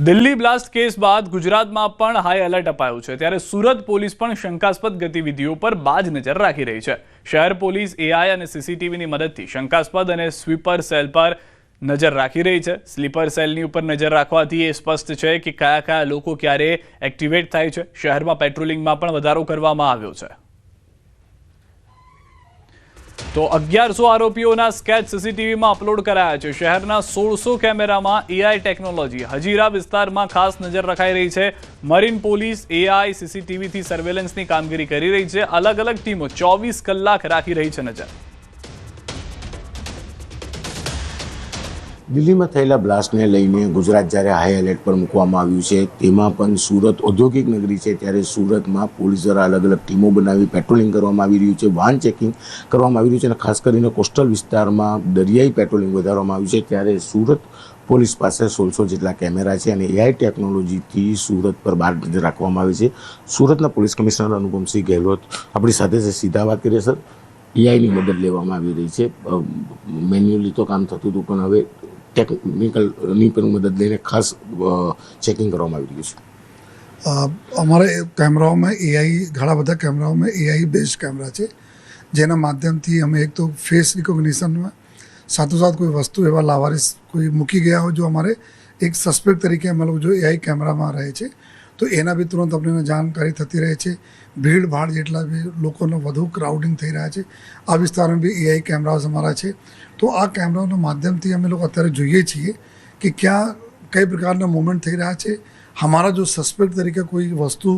Delhi blast case બાદ ગુજરાતમાં પણ હાઈ એલર્ટ અપાયું છે, ત્યારે સુરત પોલીસ પણ શંકાસ્પદ ગતિવિધિઓ પર બાજ નજર રાખી રહી છે। શહેર પોલીસ એઆઈ અને સીસીટીવીની મદદથી શંકાસ્પદ અને સ્વીપર સેલ પર નજર રાખી રહી છે। સ્લીપર સેલની ઉપર નજર રાખવાથી એ સ્પષ્ટ છે કે કયા લોકો ક્યારે એક્ટિવેટ થાય છે। શહેરમાં પેટ્રોલિંગમાં પણ વધારો કરવામાં આવ્યો છે। તો 1100 આરોપીઓના સ્કેચ સીસીટીવીમાં અપલોડ કરાયા છે। શહેરના 1600 કેમેરામાં એઆઈ ટેકનોલોજી હજીરા વિસ્તારમાં ખાસ નજર રખાઈ રહી છે। મરીન પોલીસ એઆઈ સીસીટીવીથી સર્વેલન્સની કામગીરી કરી રહી છે। અલગ અલગ ટીમો 24 કલાક રાખી રહી છે નજર। દિલ્હીમાં થયેલા બ્લાસ્ટને લઈને ગુજરાત જ્યારે હાઈ એલર્ટ પર મૂકવામાં આવ્યું છે, તેમાં પણ સુરત ઔદ્યોગિક નગરી છે, ત્યારે સુરતમાં પોલીસ દ્વારા અલગ અલગ ટીમો બનાવી પેટ્રોલિંગ કરવામાં આવી રહ્યું છે, વાહન ચેકિંગ કરવામાં આવી રહ્યું છે અને ખાસ કરીને કોસ્ટલ વિસ્તારમાં દરિયાઈ પેટ્રોલિંગ વધારવામાં આવ્યું છે। ત્યારે સુરત પોલીસ પાસે 1600 જેટલા કેમેરા છે અને એઆઈ ટેકનોલોજીથી સુરત પર બાર નજર રાખવામાં આવી છે। સુરતના પોલીસ કમિશનર અનુપમસિંહ ગેહલોત આપણી સાથે છે, સીધા વાત કરીએ સર। એઆઈની મદદ લેવામાં આવી રહી છે, મેન્યુઅલી તો કામ થતું હતું પણ હવે ટેકનિકલની પણ મદદ લઈને ખાસ ચેકિંગ કરવામાં આવી રહ્યું છે। અમારે કેમેરાઓમાં એઆઈ ઘણા બધા કેમેરાઓમાં એઆઈ બેઝ કેમેરા છે, જેના માધ્યમથી અમે એક તો ફેસ રિકોગ્નિશનમાં સાથોસાથ કોઈ વસ્તુ એવા લાવારીસ કોઈ મૂકી ગયા હોય જો અમારે એક સસ્પેક્ટ તરીકે અમે લોકો જો એઆઈ કેમેરામાં રહે છે તો એના બી તુરંત આપણને જાણકારી થતી રહે છે। ભીડ ભાડ જેટલા બી લોકોનો વધુ ક્રાઉડિંગ થઈ રહ્યા છે આ વિસ્તારમાં બી એઆઈ કેમેરાઝ અમારા છે। તો આ કેમેરાના માધ્યમથી અમે લોકો અત્યારે જોઈએ છીએ કે ક્યાં કઈ પ્રકારના મૂવમેન્ટ થઈ રહ્યા છે। हमारा जो सस्पेक्ट तरीके कोई वस्तु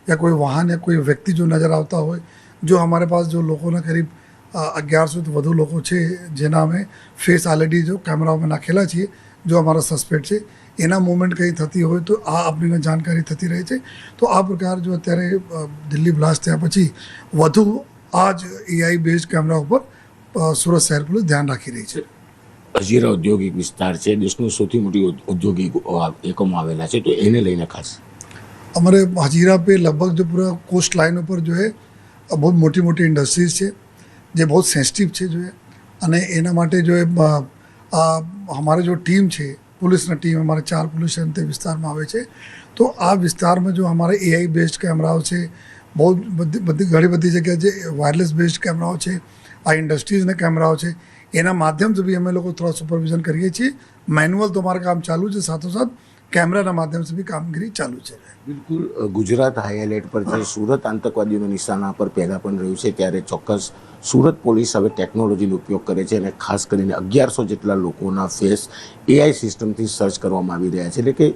या कोई वाहन या कोई व्यक्ति जो नज़र आता हो, जो हमारे पास जो लोगों करीब 1100 થી વધુ લોકો છે જેના અમે ફેસ ઓલરેડી જો કેમેરામાં નાખેલા છીએ, જો અમારા સસ્પેક્ટ છે એના મૂવમેન્ટ કંઈ થતી હોય તો આ આપણને જાણકારી થતી રહે છે। તો આ પ્રકાર જો અત્યારે દિલ્હી બ્લાસ્ટ થયા પછી વધુ આ જ એઆઈ બેઝ કેમેરા ઉપર સુરત શહેર પોલીસ ધ્યાન રાખી રહી છે। હજીરા ઔદ્યોગિક વિસ્તાર છે, દેશનું સૌથી મોટી ઔદ્યોગિક એકમો આવેલા છે, તો એને લઈને ખાસ हमारे हजीरा पे लगभग जो पूरा कोस्ट लाइन ऊपर जो है बहुत मोटी मोटी इंडस्ट्रीज है जो बहुत सेंसिटिव है जो है અને એના માટે જો हमारे जो टीम છે पुलिसना टीम हमारे 4 पुलिस તે વિસ્તારમાં આવે છે। તો આ વિસ્તારમાં જો हमारे एआई बेस्ड कैमराओं છે, बहुत ઘણી બધી જગ્યાએ જે વાયરલેસ બેઝડ કેમેરાઓ છે, આ ઇન્ડસ્ટ્રીઝના કેમેરાઓ છે, એના માધ્યમથી બી અમે લોકો થોડા સુપરવિઝન કરીએ છીએ। મેન્યુઅલ તો અમારું કામ ચાલુ છે, સાથોસાથ कैमराના માધ્યમથી બી કામગીરી ચાલુ છે। બિલકુલ ગુજરાત હાઈ એલર્ટ પર છે, સુરત આતંકવાદીઓના નિશાના પર પહેલાં પણ રહ્યું છે, ત્યારે ચોક્કસ સુરત પોલીસ હવે ટેકનોલોજીનો ઉપયોગ કરે છે અને ખાસ કરીને 1100 જેટલા લોકોના ફેસ એઆઈ સિસ્ટમથી સર્ચ કરવામાં આવી રહ્યા છે, એટલે કે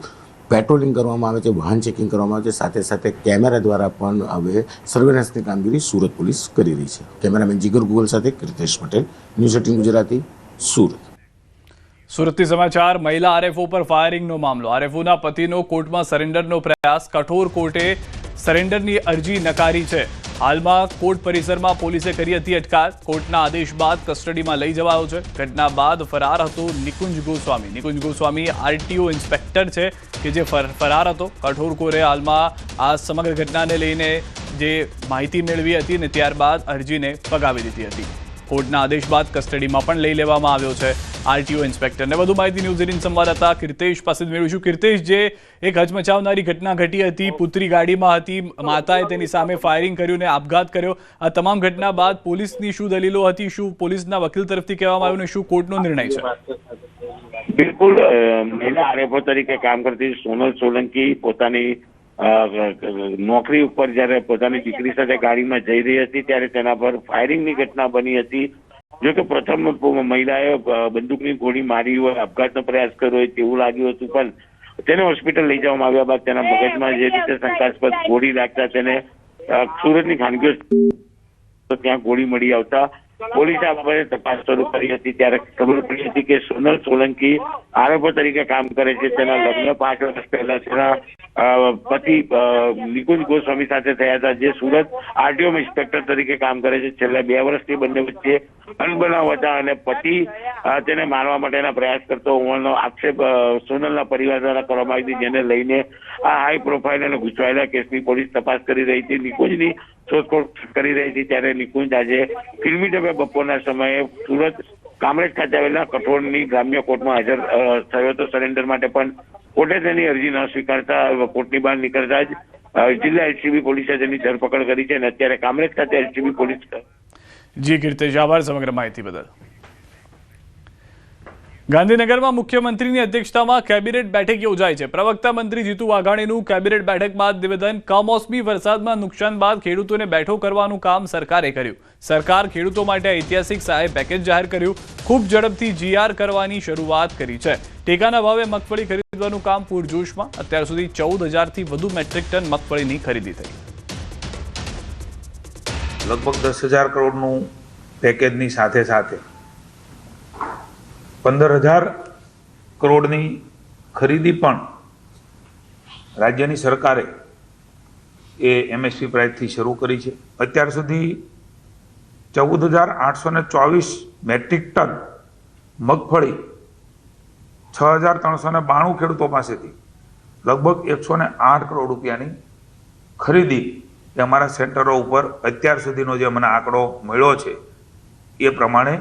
પેટ્રોલિંગ કરવામાં આવે છે, વાહન ચેકિંગ કરવામાં આવે છે, સાથે સાથે કેમેરા દ્વારા પણ હવે સર્વેલન્સની કામગીરી સુરત પોલીસ કરી રહી છે। કેમેરામેન જીગર ગુગલ સાથે કૃતેશ પટેલ, ન્યૂઝ 18 ગુજરાતી, સુરત। સુરતથી સમાચાર। મહિલા આરએફઓ પર ફાયરિંગનો મામલો। આરએફઓના પતિનો કોર્ટમાં સરેન્ડરનો પ્રયાસ। કઠોર કોર્ટે સરેન્ડરની અરજી નકારી છે। હાલમાં કોર્ટ પરિસરમાં પોલીસે કરી હતી અટકાયત। કોર્ટના આદેશ બાદ કસ્ટડીમાં લઈ જવાયો છે। ઘટના બાદ ફરાર હતો નિકુંજ ગોસ્વામી। નિકુંજ ગોસ્વામી આરટીઓ ઇન્સ્પેક્ટર છે કે જે ફરાર હતો। કઠોર કોર્ટે હાલમાં આ સમગ્ર ઘટનાને લઈને જે માહિતી મેળવી હતી ને ત્યારબાદ અરજીને ફગાવી દીધી હતી। કોર્ટના આદેશ બાદ કસ્ટડીમાં પણ લઈ લેવામાં આવ્યો છે આરટીઓ ઇન્સ્પેક્ટરને। વધુ માહિતી ન્યૂઝ 18 સંવાદદાતા કીર્તેશ પાસે મેળવીશું। કીર્તેશ, જે એક હચમચાવનારી ઘટના ઘટી હતી, પુત્રી ગાડીમાં હતી, માતાએ તેની સામે ફાયરિંગ કર્યું ને આપઘાત કર્યો, આ તમામ ઘટના બાદ પોલીસની શું દલીલો હતી, શું પોલીસના વકીલ તરફથી કહેવામાં આવ્યું ને શું કોર્ટનો નિર્ણય છે? બિલકુલ, મહિલા આરએફઓ તરીકે કામ કરતી સોનલ સોલંકી પોતાની નોકરી ઉપર જ્યારે પોતાની દીકરી સાથે ગાડીમાં જઈ રહી હતી ત્યારે તેના પર ફાયરિંગની ઘટના બની હતી। જો કે પ્રથમ મહિલાએ બંદૂકની ગોળી મારી હોય, આપઘાતનો પ્રયાસ કર્યો હોય તેવું લાગ્યું હતું, પણ તેને હોસ્પિટલ લઈ જવામાં આવ્યા બાદ તેના મગજમાં જે રીતે શંકાસ્પદ ગોળી લાગતા તેને સુરતની ખાનગી ત્યાં ગોળી મળી આવતા પોલીસે આ બાબતે તપાસ શરૂ કરી હતી। ત્યારે ખબર પડી હતી કે સોનલ સોલંકી આરોપો તરીકે કામ કરે છે। તેના લગ્ન 5 વર્ષ પહેલા તેના પતિ નિકુંજ ગોસ્વામી સાથે થયા હતા, જે સુરત આરટીઓ ઇન્સ્પેક્ટર તરીકે કામ કરે છે। છેલ્લા 2 વર્ષથી બંને વચ્ચે અનબનાવ હતા અને પતિ તેને મારવા માટેના પ્રયાસ કરતો હોવાનો આક્ષેપ સોનલના પરિવાર દ્વારા કરવામાં આવી હતી, જેને લઈને આ હાઈ પ્રોફાઇલ અને ગૂંચવાયેલા કેસની પોલીસ તપાસ કરી રહી હતી, નિકુંજની શોધખોળ કરી રહી હતી। ત્યારે નિકુંજ આજે ફિલ્મી ઢબે બપોરના સમયે સુરત કામરેજ ખાતે આવેલા કઠોળની ગ્રામ્ય કોર્ટમાં હાજર થયો હતો સરેન્ડર માટે, પણ કોર્ટે તેની અરજી ન સ્વીકારતા કોર્ટની બહાર નીકળતા જ જિલ્લા એલસીબી પોલીસે તેની ધરપકડ કરી છે અને અત્યારે કામરેજ ખાતે એલસીબી પોલીસ જી કીર્તેશ, આભાર સમગ્ર માહિતી બદલ. ગાંધીનગરમાં મુખ્યમંત્રીની અધ્યક્ષતામાં કેબિનેટ બેઠક યોજાઈ છે. પ્રવક્તા મંત્રી જીતુ વાઘાણીનું કેબિનેટ બેઠક બાદ નિવેદન. કમોસમી વરસાદમાં નુકસાન બાદ ખેડૂતોને બેઠો કરવાનું કામ સરકારે કર્યું. સરકાર ખેડૂતો માટે ઐતિહાસિક સહાય પેકેજ જાહેર કર્યું. ખૂબ ઝડપથી જીઆર કરવાની શરૂઆત કરી છે. ટેકાના ભાવે મગફળી ખરીદવાનું કામ પૂરજોશમાં. અત્યાર સુધી 14,000થી વધુ મેટ્રિક ટન મગફળીની ખરીદી થઈ. લગભગ 10,000 કરોડનું પેકેજની સાથે સાથે 15,000 કરોડની ખરીદી પણ રાજ્યની સરકારે એ MSP પ્રાઇસથી શરૂ કરી છે. અત્યાર સુધી 14,824 મેટ્રિક ટન મગફળી 6,392 ખેડૂતો પાસેથી લગભગ 108 કરોડ રૂપિયાની ખરીદી એ અમારા સેન્ટરો ઉપર અત્યાર સુધીનો જે મને આંકડો મળ્યો છે એ પ્રમાણે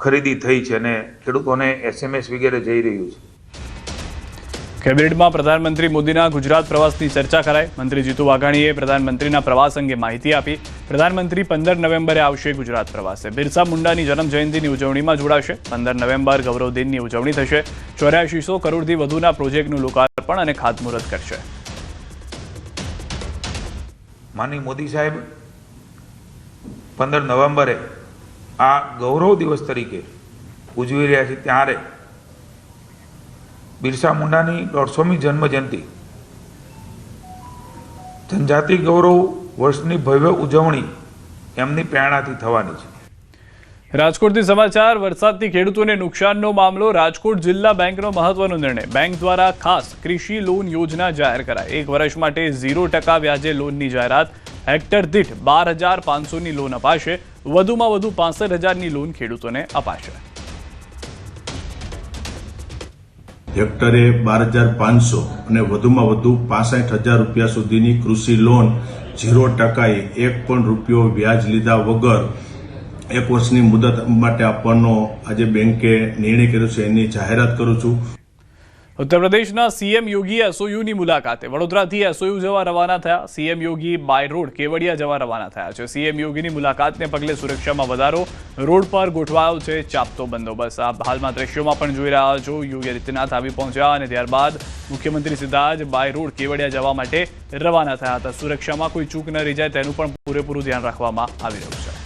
ખરીદી થઈ છે અને ખેડૂતોને SMS વગેરે જઈ રહ્યું છે. કેબિનેટમાં પ્રધાનમંત્રી મોદીના ગુજરાત પ્રવાસની ચર્ચા કરાઈ. મંત્રી જીતુ વાઘાણીએ પ્રધાનમંત્રીના પ્રવાસ અંગે માહિતી આપી. પ્રધાનમંત્રી 15 નવેમ્બરે આવશે ગુજરાત પ્રવાસે. બિરસા મુંડાની જન્મ જયંતિની ઉજવણીમાં જોડાશે. 15 નવેમ્બર ગૌરવ દિનની ઉજવણી થશે. 8400 કરોડથી વધુના પ્રોજેક્ટનું લોકાર્પણ અને ખાતમુહૂર્ત કરશે. માનનીય મોદી સાહેબ 15 નવેમ્બરે આ ગૌરવ દિવસ તરીકે ઉજવી રહ્યા છે ત્યારે બિરસા મુંડાની 150મી જન્મજયંતિ જનજાતિ ગૌરવ વર્ષની ભવ્ય ઉજવણી એમની પ્રેરણાથી થવાની છે. રાજકોટથી સમાચાર. વરસાદથી ખેડૂતોને નુકસાનનો મામલો. રાજકોટ જિલ્લા બેંકનો મહત્વનો નિર્ણય. બેંક દ્વારા ખાસ કૃષિ લોન યોજના જાહેર કરાઈ. 1 વર્ષ માટે 0% વ્યાજે લોનની જાહેરાત. હેક્ટર દીઠ 12,500ની લોન અપાશે. વધુમાં વધુ 65,000ની લોન ખેડૂતોને અપાશે. હેક્ટરે 12,500 અને વધુમાં વધુ 65,000 રૂપિયા સુધીની કૃષિ લોન 0%, 1 પણ રૂપિયો વ્યાજ લીધા વગર 1 વર્ષની મુદત માટે આપવાનો આજે બેંકે નિર્ણય કર્યો છે. એની જાહેરાત કરું છું. ઉત્તર પ્રદેશના સીએમ યોગી એસઓયુની મુલાકાતે. વડોદરાથી એસઓયુ જવા રવાના થયા. CM Yogi by road Kevadia જવા રવાના થયા છે. સીએમ યોગીની મુલાકાતને પગલે સુરક્ષામાં વધારો. રોડ પર ગોઠવાયો છે ચાપતો બંદોબસ્ત. આપ હાલમાં દ્રશ્યોમાં પણ જોઈ રહ્યા છો. યોગી આદિત્યનાથ આવી પહોંચ્યા અને ત્યારબાદ મુખ્યમંત્રી સીધા જ બાય રોડ કેવડિયા જવા માટે રવાના થયા હતા. સુરક્ષામાં કોઈ ચૂક ન રહી જાય તેનું પણ પૂરેપૂરું ધ્યાન રાખવામાં આવી રહ્યું છે.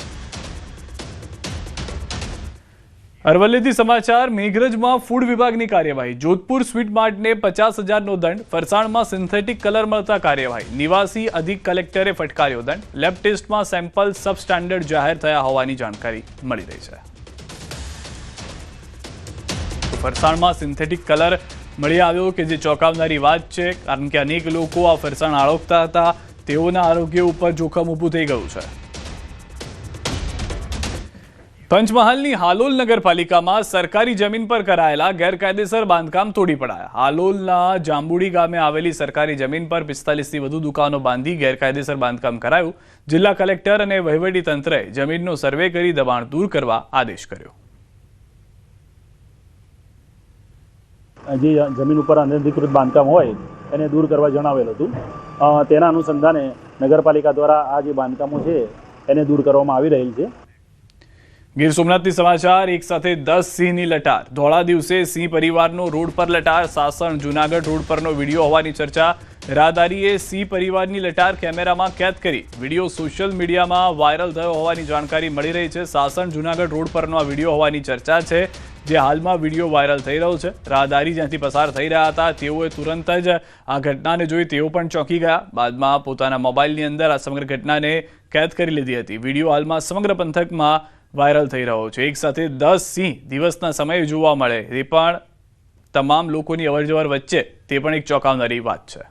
અરવલ્લીથી સમાચાર. મેઘરજમાં ફૂડ વિભાગની કાર્યવાહી. જોધપુર સ્વીટ માર્ટને 50,000નો દંડ. ફરસાણમાં સિન્થેટિક કલર મળતા કાર્યવાહી. નિવાસી અધિક કલેક્ટરે ફટકાર્યો દંડ. લેબ ટેસ્ટમાં સેમ્પલ સબસ્ટાન્ડર્ડ જાહેર થયા હોવાની જાણકારી મળી રહી છે. ફરસાણમાં સિન્થેટિક કલર મળી આવ્યો કે જે ચોંકાવનારી વાત છે, કારણ કે અનેક લોકો આ ફરસાણ આળોગતા હતા. તેઓના આરોગ્ય ઉપર જોખમ ઊભું થઈ ગયું છે. પંચમહાલની હાલોલ નગરપાલિકામાં સરકારી જમીન પર કરાયેલા ગેરકાયદેસર બાંધકામ તોડી પડાયા. હાલોલના જાંબુડી ગામે આવેલી સરકારી જમીન પર 45થી વધુ દુકાનો બાંધી ગેરકાયદેસર બાંધકામ કરાયું. જિલ્લા કલેક્ટર અને વહીવટીતંત્રએ જમીનનો સર્વે કરી દબાણ દૂર કરવા આદેશ કર્યો. જે જમીન ઉપર અનધિકૃત બાંધકામ હોય એને દૂર કરવા જણાવેલ હતું. તેના અનુસંધાને નગરપાલિકા દ્વારા આ જે બાંધકામો છે એને દૂર કરવામાં આવી રહેલ છે. ગીર સોમનાથથી સમાચાર. એક સાથે 10 સિંહની લટાર. ધોળા દિવસે સિંહ પરિવારનો રોડ પર લટાર. સાસણ જૂનાગઢ રોડ પરનો વિડીયો હોવાની ચર્ચા. રાહદારીએ સિંહ પરિવારની લટાર કેમેરામાં કેદ કરી. વિડીયો સોશિયલ મીડિયામાં વાયરલ થયો હોવાની જાણકારી મળી રહી છે. સાસણ જૂનાગઢ રોડ પરનો આ વિડીયો હોવાની ચર્ચા છે, જે હાલમાં વિડીયો વાયરલ થઈ રહ્યો છે. રાહદારી જ્યાંથી પસાર થઈ રહ્યા હતા તેઓએ તુરંત જ આ ઘટનાને જોઈ તેઓ પણ ચોંકી ગયા. બાદમાં પોતાના મોબાઈલની અંદર આ સમગ્ર ઘટનાને કેદ કરી લીધી હતી. વિડીયો હાલમાં સમગ્ર પંથકમાં વાયરલ થઈ રહ્યો છે. એક સાથે 10 સિંહ દિવસના સમયે જોવા મળે એ પણ તમામ લોકોની અવરજવર વચ્ચે તે પણ એક ચોંકાવનારી વાત છે.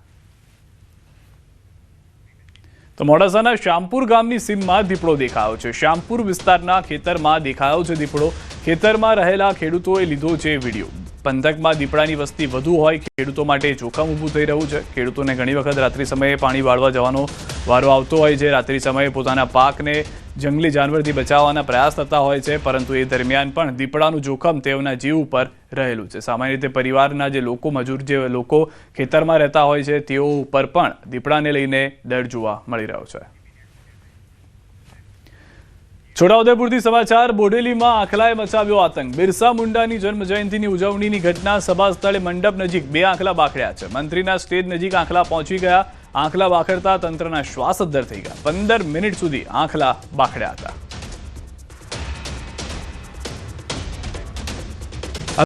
તો મોડાસાના શ્યામપુર ગામની સીમમાં દીપડો દેખાયો છે. શ્યામપુર વિસ્તારના ખેતરમાં દેખાયો છે દીપડો. ખેતરમાં રહેલા ખેડૂતોએ લીધો છે વિડીયો. પંથકમાં દીપડાની વસ્તી વધુ હોય ખેડૂતો માટે જોખમ ઊભું થઈ રહ્યું છે. ખેડૂતોને ઘણી વખત રાત્રિ સમયે પાણી વાળવા જવાનો વારો આવતો હોય છે. રાત્રિ સમયે પોતાના પાકને જંગલી જાનવરથી બચાવવાના પ્રયાસ થતા હોય છે, પરંતુ એ દરમિયાન પણ દીપડાનું જોખમ તેઓના જીવ ઉપર રહેલું છે. સામાન્ય રીતે પરિવારના જે લોકો, મજૂર જે લોકો ખેતરમાં રહેતા હોય છે, તેઓ ઉપર પણ દીપડાને લઈને ડર જોવા મળી રહ્યો છે. છોટાઉદેપુરથી સમાચાર. બોડેલીમાં આખલાએ મચાવ્યો આતંક. બિરસા મુંડાની જન્મજયંતિની ઉજવણીની ઘટના. સભા સ્થળે મંડપ નજીક 2 આંખલા બાખડ્યા છે. મંત્રીના સ્ટેજ નજીક આંખલા પહોંચી ગયા. આંખલા બાખડતા તંત્રના શ્વાસ અદ્ધર થઈ ગયા. 15 મિનિટ સુધી આંખલા બાખડ્યા હતા.